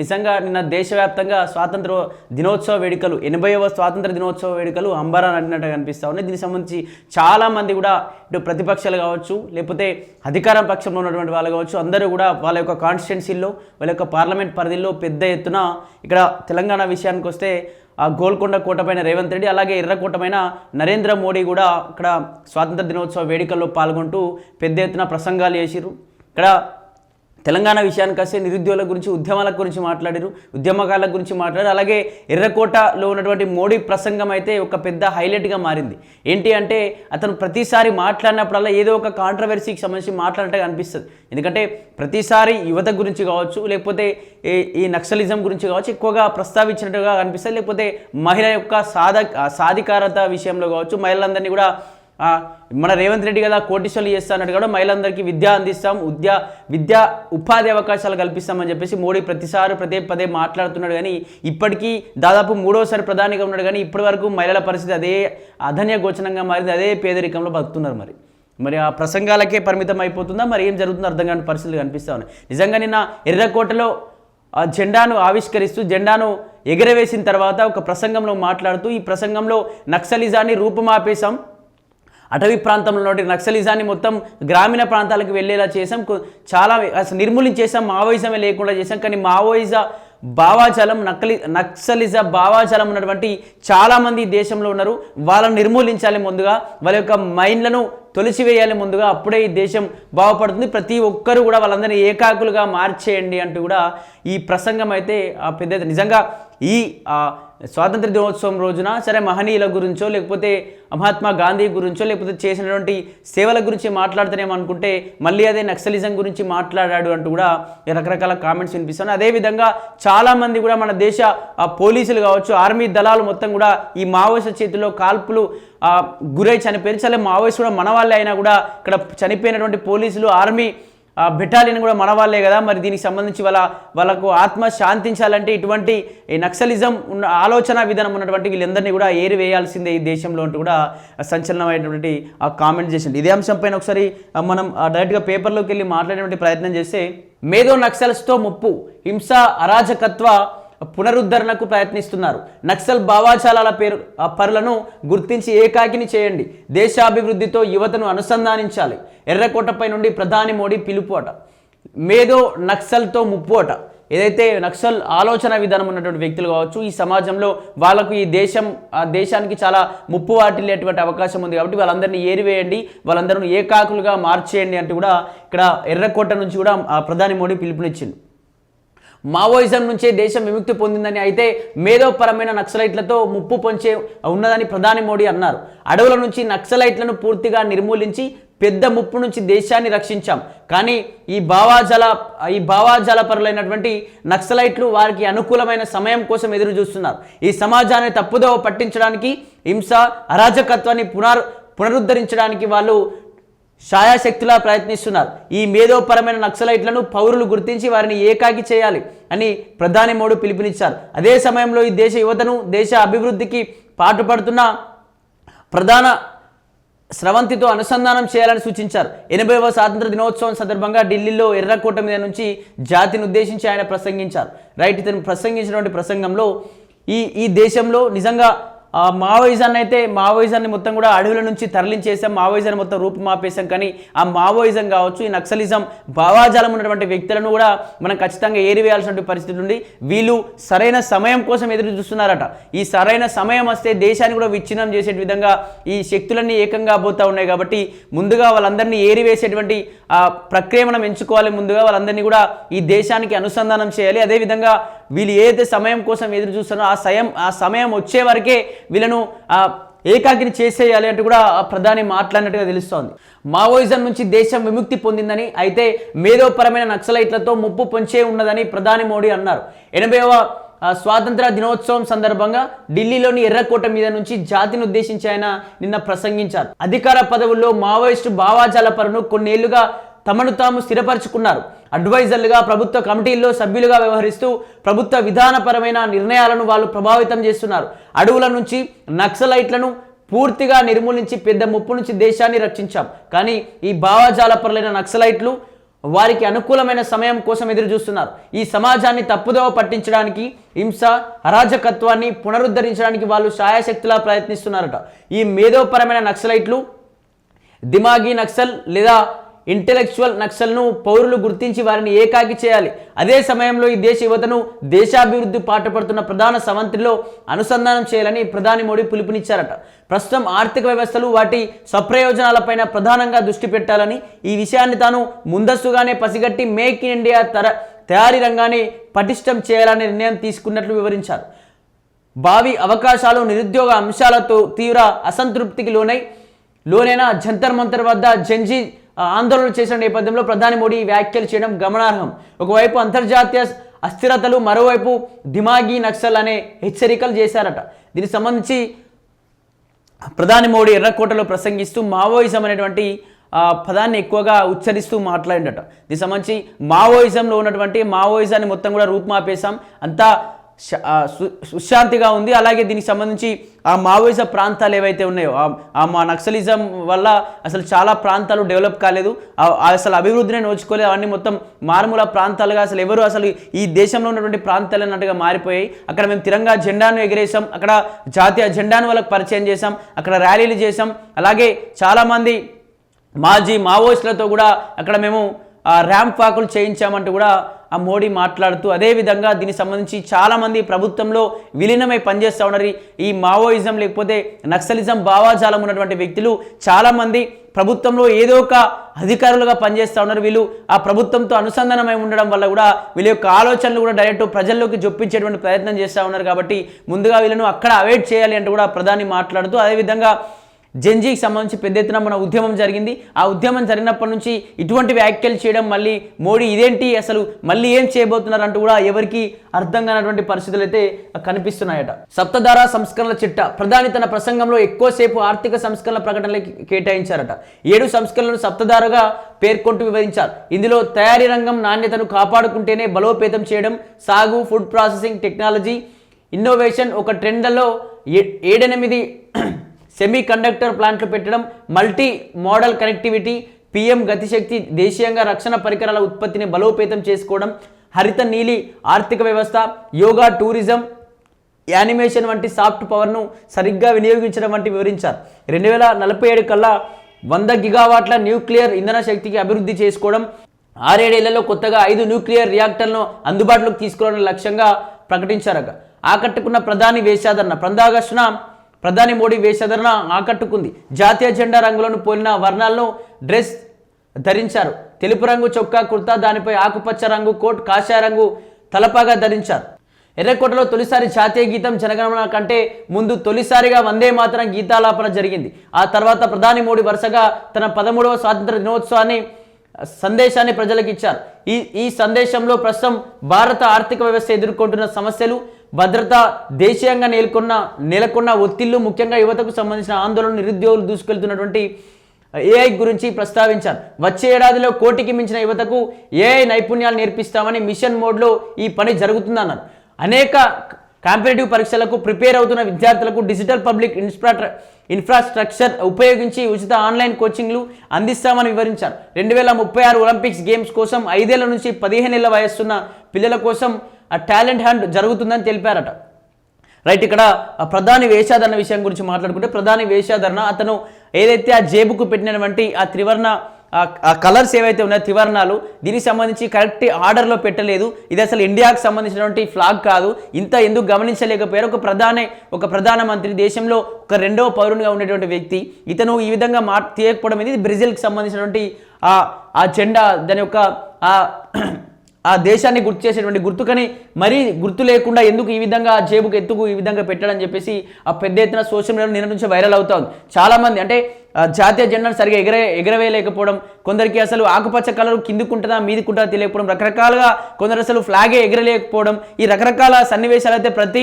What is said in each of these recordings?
నిజంగా నిన్న దేశవ్యాప్తంగా స్వాతంత్ర దినోత్సవ వేడుకలు 80వ స్వాతంత్ర దినోత్సవ వేడుకలు అంబరాన్ అడినట్టుగా కనిపిస్తూ ఉన్నాయి. దీనికి సంబంధించి చాలామంది కూడా ఇటు ప్రతిపక్షాలు కావచ్చు, లేకపోతే అధికార పక్షంలో ఉన్నటువంటి వాళ్ళు కావచ్చు, అందరూ కూడా వాళ్ళ యొక్క కాన్స్టిట్యున్సీల్లో వాళ్ళ యొక్క పార్లమెంట్ పరిధిలో పెద్ద ఎత్తున ఇక్కడ తెలంగాణ విషయానికి వస్తే ఆ గోల్కొండ కోటపైన రేవంత్ రెడ్డి, అలాగే ఎర్రకోటపైన నరేంద్ర మోడీ కూడా ఇక్కడ స్వాతంత్ర దినోత్సవ వేడుకల్లో పాల్గొంటూ పెద్ద ఎత్తున ప్రసంగాలు చేసిరు. ఇక్కడ తెలంగాణ విషయానికి వస్తే నిరుద్యోగుల గురించి, ఉద్యమాల గురించి మాట్లాడారు, ఉద్యమకారుల గురించి మాట్లాడారు. అలాగే ఎర్రకోటలో ఉన్నటువంటి మోడీ ప్రసంగం అయితే ఒక పెద్ద హైలైట్గా మారింది. ఏంటి అంటే అతను ప్రతిసారి మాట్లాడినప్పుడల్లా ఏదో ఒక కాంట్రవర్సీకి సంబంధించి మాట్లాడినట్టుగా అనిపిస్తుంది. ఎందుకంటే ప్రతిసారి యువత గురించి కావచ్చు, లేకపోతే ఈ నక్సలిజం గురించి కావచ్చు ఎక్కువగా ప్రస్తావించినట్టుగా అనిపిస్తుంది. లేకపోతే మహిళ యొక్క సాధికారత విషయంలో కావచ్చు, మహిళలందరినీ కూడా మన రేవంత్ రెడ్డి కదా కోటీశ్వర్లు చేస్తా అన్నట్టు కూడా మహిళలందరికీ విద్య అందిస్తాం, విద్యా ఉపాధి అవకాశాలు కల్పిస్తామని చెప్పేసి మోడీ ప్రతిసారి పదే మాట్లాడుతున్నాడు. కానీ ఇప్పటికీ దాదాపు 3వసారి ప్రధానిగా ఉన్నాడు. కానీ ఇప్పటి వరకు మహిళల పరిస్థితి అదే అధన్య గోచరంగా మారింది, అదే పేదరికంలో బతుకుతున్నారు. మరి ఆ ప్రసంగాలకే పరిమితం అయిపోతుందా, మరి ఏం జరుగుతుందో అర్థం కాని పరిస్థితులు కనిపిస్తూ ఉన్నాయి. నిజంగా నిన్న ఎర్రకోటలో ఆ జెండాను ఆవిష్కరిస్తూ జెండాను ఎగరవేసిన తర్వాత ఒక ప్రసంగంలో మాట్లాడుతూ ఈ ప్రసంగంలో నక్సలిజాన్ని రూపుమాపేశాం, అటవీ ప్రాంతంలో నక్సలిజాన్ని మొత్తం గ్రామీణ ప్రాంతాలకు వెళ్ళేలా చేసాం, చాలా నిర్మూలించేసాం, మావోయిజమే లేకుండా చేసాం. కానీ మావోయిజ భావాజాలం నక్సలిజ భావాజాలం ఉన్నటువంటి చాలామంది దేశంలో ఉన్నారు. వాళ్ళని నిర్మూలించాలి ముందుగా, వాళ్ళ యొక్క మైండ్లను తొలిచివేయాలి ముందుగా, అప్పుడే ఈ దేశం బాగుపడుతుంది. ప్రతి ఒక్కరూ కూడా వాళ్ళందరినీ ఏకాకులుగా మార్చేయండి అంటూ కూడా ఈ ప్రసంగం అయితే పెద్ద నిజంగా ఈ స్వాతంత్ర దినోత్సవం రోజున సరే మహనీయుల గురించో, లేకపోతే మహాత్మా గాంధీ గురించో, లేకపోతే చేసినటువంటి సేవల గురించి మాట్లాడుతానేమో అనుకుంటే మళ్ళీ అదే నక్సలిజం గురించి మాట్లాడాడు అంటూ కూడా రకరకాల కామెంట్స్ వినిపిస్తున్నాయి. అదేవిధంగా చాలామంది కూడా మన దేశ పోలీసులు కావచ్చు, ఆర్మీ దళాలు మొత్తం కూడా ఈ మావోయిస్టుల చేతిలో కాల్పులు గురై చనిపోయారు. చాలా మావోయిస్ట్ కూడా మన వాళ్ళే అయినా కూడా ఇక్కడ చనిపోయినటువంటి పోలీసులు, ఆర్మీ బెటాలియన్ కూడా మన వాళ్ళే కదా. మరి దీనికి సంబంధించి వాళ్ళకు ఆత్మ శాంతించాలంటే ఇటువంటి నక్సలిజం ఉన్న ఆలోచన విధానం ఉన్నటువంటి వీళ్ళందరినీ కూడా ఏరివేయాల్సిందే ఈ దేశంలో అంటూ కూడా సంచలనమైనటువంటి కామెంట్ చేసింది. ఇదే అంశంపైన ఒకసారి మనం డైరెక్ట్గా పేపర్లోకి వెళ్ళి మాట్లాడేటువంటి ప్రయత్నం చేస్తే, మేధో నక్సల్స్తో ముప్పు, హింస అరాజకత్వ పునరుద్ధరణకు ప్రయత్నిస్తున్నారు, నక్సల్ భావాజాలాల పరులను గుర్తించి ఏకాకిని చేయండి, దేశాభివృద్ధితో యువతను అనుసంధానించాలి, ఎర్రకోటపై నుండి ప్రధాని మోడీ పిలుపు అట. మేధో నక్సల్తో ముప్పు అట. ఏదైతే నక్సల్ ఆలోచన విధానం ఉన్నటువంటి వ్యక్తులు కావచ్చు, ఈ సమాజంలో వాళ్ళకు ఈ దేశానికి చాలా ముప్పు వాటిల్లేటువంటి అవకాశం ఉంది. కాబట్టి వాళ్ళందరినీ ఏరివేయండి, వాళ్ళందరినీ ఏకాకులుగా మార్చేయండి అంటూ కూడా ఇక్కడ ఎర్రకోట నుంచి కూడా ప్రధాని మోడీ పిలుపునిచ్చింది. మావోయిజం నుంచే దేశం విముక్తి పొందిందని, అయితే మేధోపరమైన నక్సలైట్లతో ముప్పు పొంచే ఉన్నదని ప్రధాని మోడీ అన్నారు. అడవుల నుంచి నక్సలైట్లను పూర్తిగా నిర్మూలించి పెద్ద ముప్పు నుంచి దేశాన్ని రక్షించాం. కానీ ఈ భావాజాలపరులైనటువంటి నక్సలైట్లు వారికి అనుకూలమైన సమయం కోసం ఎదురు చూస్తున్నారు. ఈ సమాజాన్ని తప్పుదోవ పట్టించడానికి, హింస అరాజకత్వాన్ని పునరుద్ధరించడానికి వాళ్ళు ఛాయాశక్తులా ప్రయత్నిస్తున్నారు. ఈ మేధోపరమైన నక్సలైట్లను పౌరులు గుర్తించి వారిని ఏకాకి చేయాలి అని ప్రధాని మోడీ పిలుపునిచ్చారు. అదే సమయంలో ఈ దేశ యువతను దేశ అభివృద్ధికి పాటుపడుతున్న ప్రధాన స్రవంతితో అనుసంధానం చేయాలని సూచించారు. 80వ స్వాతంత్ర దినోత్సవం సందర్భంగా ఢిల్లీలో ఎర్రకోట మీద నుంచి జాతిని ఉద్దేశించి ఆయన ప్రసంగించారు. రైట్, ఇతను ప్రసంగించినటువంటి ప్రసంగంలో ఈ దేశంలో నిజంగా మావోయిజాన్ని మొత్తం కూడా అడవుల నుంచి తరలించేసాం, మావోయిజాన్ని మొత్తం రూపుమాపేశాం. కానీ ఆ మావోయిజం కావచ్చు, ఈ నక్సలిజం భావాజాలం ఉన్నటువంటి వ్యక్తులను కూడా మనం ఖచ్చితంగా ఏరివేయాల్సిన పరిస్థితి ఉంది. వీళ్ళు సరైన సమయం కోసం ఎదురు చూస్తున్నారట. ఈ సరైన సమయం వస్తే దేశాన్ని కూడా విచ్ఛిన్నం చేసే విధంగా ఈ శక్తులన్నీ ఏకంగా పోతూ ఉన్నాయి. కాబట్టి ముందుగా వాళ్ళందరినీ ఏరివేసేటువంటి ప్రక్రియ మనం ఎంచుకోవాలి. ముందుగా వాళ్ళందరినీ కూడా ఈ దేశానికి అనుసంధానం చేయాలి. అదేవిధంగా వీళ్ళు ఏదైతే సమయం కోసం ఎదురు చూస్తున్నారో ఆ సమయం వచ్చే వరకే వీళ్ళను ఏకాకిని చేసేయాలి అంటూ కూడా ప్రధాని మాట్లాడినట్టుగా తెలుస్తోంది. మావోయిజం నుంచి దేశం విముక్తి పొందిందని, అయితే మేధోపరమైన నక్సలైట్లతో ముప్పు పొంచే ఉన్నదని ప్రధాని మోడీ అన్నారు. 80వ స్వాతంత్ర దినోత్సవం సందర్భంగా ఢిల్లీలోని ఎర్రకోట మీద నుంచి జాతిని ఉద్దేశించి ఆయన నిన్న ప్రసంగించారు. అధికార పదవుల్లో మావోయిస్టు భావాజాలపరును కొన్నేళ్లుగా తమను తాము స్థిరపరచుకున్నారు. అడ్వైజర్లుగా, ప్రభుత్వ కమిటీల్లో సభ్యులుగా వ్యవహరిస్తూ ప్రభుత్వ విధానపరమైన నిర్ణయాలను వాళ్ళు ప్రభావితం చేస్తున్నారు. అడవుల నుంచి నక్సలైట్లను పూర్తిగా నిర్మూలించి పెద్ద ముప్పు నుంచి దేశాన్ని రక్షించాం. కానీ ఈ భావజాలపరులైన నక్సలైట్లు వారికి అనుకూలమైన సమయం కోసం ఎదురు చూస్తున్నారు. ఈ సమాజాన్ని తప్పుదోవ పట్టించడానికి, హింస అరాజకత్వాన్ని పునరుద్ధరించడానికి వాళ్ళు శాయశక్తులా ప్రయత్నిస్తున్నారట. ఈ మేధోపరమైన నక్సలైట్లు దిమాగి నక్సల్ లేదా ఇంటెలెక్చువల్ నక్సల్ను పౌరులు గుర్తించి వారిని ఏకాకి చేయాలి. అదే సమయంలో ఈ దేశ యువతను దేశాభివృద్ధి పాటుపడుతున్న ప్రధాన సమంత్రిలో అనుసంధానం చేయాలని ప్రధాని మోడీ పిలుపునిచ్చారట. ప్రస్తుతం ఆర్థిక వ్యవస్థలు వాటి స్వప్రయోజనాలపైన ప్రధానంగా దృష్టి పెట్టాలని, ఈ విషయాన్ని తాను ముందస్తుగానే పసిగట్టి మేక్ ఇన్ ఇండియా తయారీ రంగాన్ని పటిష్టం చేయాలనే నిర్ణయం తీసుకున్నట్లు వివరించారు. భావి అవకాశాలు నిరుద్యోగ అంశాలతో తీవ్ర అసంతృప్తికి లోనైన జంతర్ మంతర్ వద్ద జంజీ ఆందోళన చేసిన నేపథ్యంలో ప్రధాని మోడీ వ్యాఖ్యలు చేయడం గమనార్హం. ఒకవైపు అంతర్జాతీయ అస్థిరతలు, మరోవైపు దిమాగి నక్సల్ అనే హెచ్చరికలు చేశారట. దీనికి సంబంధించి ప్రధాని మోడీ ఎర్రకోటలో ప్రసంగిస్తూ మావోయిజం అనేటువంటి పదాన్ని ఎక్కువగా ఉచ్చరిస్తూ మాట్లాడినట. దీనికి సంబంధించి మావోయిజంలో ఉన్నటువంటి మావోయిజాన్ని మొత్తం కూడా రూపుమాపేశాం, అంతా సుశాంతిగా ఉంది. అలాగే దీనికి సంబంధించి ఆ మావోయిజం ప్రాంతాలు ఏవైతే ఉన్నాయో ఆ మా నక్సలిజం వల్ల అసలు చాలా ప్రాంతాలు డెవలప్ కాలేదు, అసలు అభివృద్ధిని నోచుకోలేదు. అవన్నీ మొత్తం మారుమూల ప్రాంతాలుగా అసలు ఎవరు అసలు ఈ దేశంలో ఉన్నటువంటి ప్రాంతాలు అన్నట్టుగా మారిపోయాయి. అక్కడ మేము తిరంగా జెండాను ఎగిరేసాం, అక్కడ జాతీయ జెండాను వాళ్ళకి పరిచయం చేసాం, అక్కడ ర్యాలీలు చేసాం. అలాగే చాలామంది మాజీ మావోయిస్టులతో కూడా అక్కడ మేము ర్యాంప్ వాకులు చేయించామంటూ కూడా ఆ మోడీ మాట్లాడుతూ, అదేవిధంగా దీనికి సంబంధించి చాలామంది ప్రభుత్వంలో విలీనమై పనిచేస్తూ ఉన్నారు. ఈ మావోయిజం లేకపోతే నక్సలిజం భావాజాలం ఉన్నటువంటి వ్యక్తులు చాలామంది ప్రభుత్వంలో ఏదో ఒక అధికారులుగా పనిచేస్తూ ఉన్నారు. వీళ్ళు ఆ ప్రభుత్వంతో అనుసంధానమై ఉండడం వల్ల కూడా వీళ్ళ యొక్క ఆలోచనలు కూడా డైరెక్ట్ ప్రజల్లోకి జొప్పించేటువంటి ప్రయత్నం చేస్తూ ఉన్నారు. కాబట్టి ముందుగా వీళ్ళను అక్కడ అవాయిడ్ చేయాలి అంటూ కూడా ప్రధాని మాట్లాడుతూ, అదేవిధంగా జెన్జీకి సంబంధించి పెద్ద ఎత్తున మన ఉద్యమం జరిగింది. ఆ ఉద్యమం జరిగినప్పటి నుంచి ఇటువంటి వ్యాఖ్యలు చేయడం, మళ్ళీ మోడీ ఇదేంటి అసలు మళ్ళీ ఏం చేయబోతున్నారు అంటూ కూడా ఎవరికి అర్థం కానటువంటి పరిస్థితులు అయితే కనిపిస్తున్నాయట. సప్తధార సంస్కరణల చిట్ట ప్రధాని తన ప్రసంగంలో ఎక్కువసేపు ఆర్థిక సంస్కరణల ప్రకటనలకి కేటాయించారట. 7 సంస్కరణలను సప్తధారగా పేర్కొంటూ వివరించారు. ఇందులో తయారీ రంగం నాణ్యతను కాపాడుకుంటేనే బలోపేతం చేయడం, సాగు, ఫుడ్ ప్రాసెసింగ్, టెక్నాలజీ, ఇన్నోవేషన్, ఒక ట్రెండ్లలో 7-8 సెమీ కండక్టర్ ప్లాంట్లు పెట్టడం, మల్టీ మోడల్ కనెక్టివిటీ, పిఎం గతిశక్తి, దేశీయంగా రక్షణ పరికరాల ఉత్పత్తిని బలోపేతం చేసుకోవడం, హరిత నీలి ఆర్థిక వ్యవస్థ, యోగా, టూరిజం, యానిమేషన్ వంటి సాఫ్ట్ పవర్ను సరిగ్గా వినియోగించడం వంటి వివరించారు. 2047 కల్లా 100 గిగావాట్ల న్యూక్లియర్ ఇంధన శక్తికి అభివృద్ధి చేసుకోవడం, 6-7 ఏళ్లలో కొత్తగా 5 న్యూక్లియర్ రియాక్టర్లను అందుబాటులోకి తీసుకోవడం లక్ష్యంగా ప్రకటించారు. ఆకట్టుకున్న ప్రధాని వేషాధరణ ప్రధాని మోడీ వేషాధరణ ఆకట్టుకుంది. జాతీయ జెండా రంగులను పోలిన వర్ణాలను డ్రెస్ ధరించారు. తెలుపు రంగు చొక్కా, కుర్తా, దానిపై ఆకుపచ్చ రంగు కోట్, కాషాయ రంగు తలపాగా ధరించారు. ఎర్రకోటలో తొలిసారి జాతీయ గీతం జనగణమన కంటే ముందు తొలిసారిగా వందే మాతరం గీతాలాపన జరిగింది. ఆ తర్వాత ప్రధాని మోడీ వరుసగా తన 13వ స్వాతంత్ర దినోత్సవాన్ని సందేశాన్ని ప్రజలకు ఇచ్చారు. ఈ సందేశంలో ప్రస్తుతం భారత ఆర్థిక వ్యవస్థ ఎదుర్కొంటున్న సమస్యలు, భద్రత, దేశీయంగా నెలకొన్న ఒత్తిళ్లు, ముఖ్యంగా యువతకు సంబంధించిన ఆందోళన, నిరుద్యోగులు దూసుకెళ్తున్నటువంటి ఏఐ గురించి ప్రస్తావించారు. వచ్చే ఏడాదిలో 1 కోటికి మించిన యువతకు ఏఐ నైపుణ్యాలు నేర్పిస్తామని మిషన్ మోడ్లో ఈ పని జరుగుతుందన్నారు. అనేక కాంపిటేటివ్ పరీక్షలకు ప్రిపేర్ అవుతున్న విద్యార్థులకు డిజిటల్ పబ్లిక్ ఇన్ఫ్రాస్ట్రక్చర్ ఉపయోగించి ఉచిత ఆన్లైన్ కోచింగ్లు అందిస్తామని వివరించారు. 2036 ఒలింపిక్స్ గేమ్స్ కోసం 5 ఏళ్ల నుంచి 15 ఏళ్ల వయస్సున్న పిల్లల కోసం టాలెంట్ హంట్ జరుగుతుందని తెలిపారట. రైట్, ఇక్కడ ప్రధాని వేషాధరణ విషయం గురించి మాట్లాడుకుంటే, ప్రధాని వేషాధరణ అతను ఏదైతే ఆ జేబుకు పెట్టినటువంటి ఆ త్రివర్ణ కలర్స్ ఏవైతే ఉన్నాయో త్రివర్ణాలు, దీనికి సంబంధించి కరెక్ట్ ఆర్డర్లో పెట్టలేదు. ఇది అసలు ఇండియాకు సంబంధించినటువంటి ఫ్లాగ్ కాదు. ఇంత ఎందుకు గమనించలేకపోయారు? ఒక ప్రధానమంత్రి, దేశంలో ఒక 2వ పౌరునిగా ఉండేటువంటి వ్యక్తి, ఇతను ఈ విధంగా తీయకపోవడం ఇది బ్రెజిల్కి సంబంధించినటువంటి ఆ జెండా, దాని యొక్క ఆ దేశాన్ని గుర్తు చేసేటువంటి గుర్తుకని మరీ గుర్తు లేకుండా ఎందుకు ఈ విధంగా జేబుకు ఎత్తుకు ఈ విధంగా పెట్టాడని చెప్పేసి ఆ పెద్ద ఎత్తున సోషల్ మీడియాలో నిన్న నుంచి వైరల్ అవుతుంది. చాలామంది అంటే జాతీయ జెండాను సరిగా ఎగరవేయలేకపోవడం, కొందరికి అసలు ఆకుపచ్చ కలర్ కిందికుంటుందా మీదికుంటుందా తెలియకపోవడం, రకరకాలుగా కొందరు అసలు ఫ్లాగే ఎగరలేకపోవడం, ఈ రకరకాల సన్నివేశాలు అయితే ప్రతి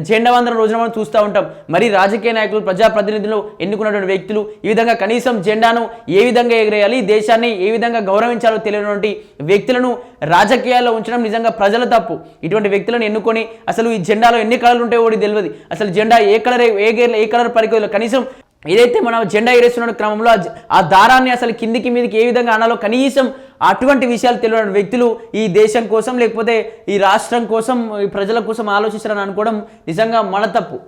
జెండా వందనం రోజున మనం చూస్తూ ఉంటాం. మరి రాజకీయ నాయకులు, ప్రజాప్రతినిధులు, ఎన్నుకున్నటువంటి వ్యక్తులు ఈ విధంగా కనీసం జెండాను ఏ విధంగా ఎగరేయాలి, దేశాన్ని ఏ విధంగా గౌరవించాలో తెలియనటువంటి వ్యక్తులను రాజకీయాల్లో ఉంచడం నిజంగా ప్రజల తప్పు. ఇటువంటి వ్యక్తులను ఎన్నుకొని అసలు ఈ జెండాలో ఎన్ని కలర్లు ఉంటాయో కూడా తెలియదు, అసలు జెండా ఏ కలర్ పరికలు కనీసం ఏదైతే మనం జెండా ఎగరేస్తున్న క్రమంలో ఆ దారాన్ని అసలు కిందికి మీదకి ఏ విధంగా అనాలో కనీసం అటువంటి విషయాలు తెలియని వ్యక్తులు ఈ దేశం కోసం లేకపోతే ఈ రాష్ట్రం కోసం ఈ ప్రజల కోసం ఆలోచిస్తారని అనుకోవడం నిజంగా మన తప్పు.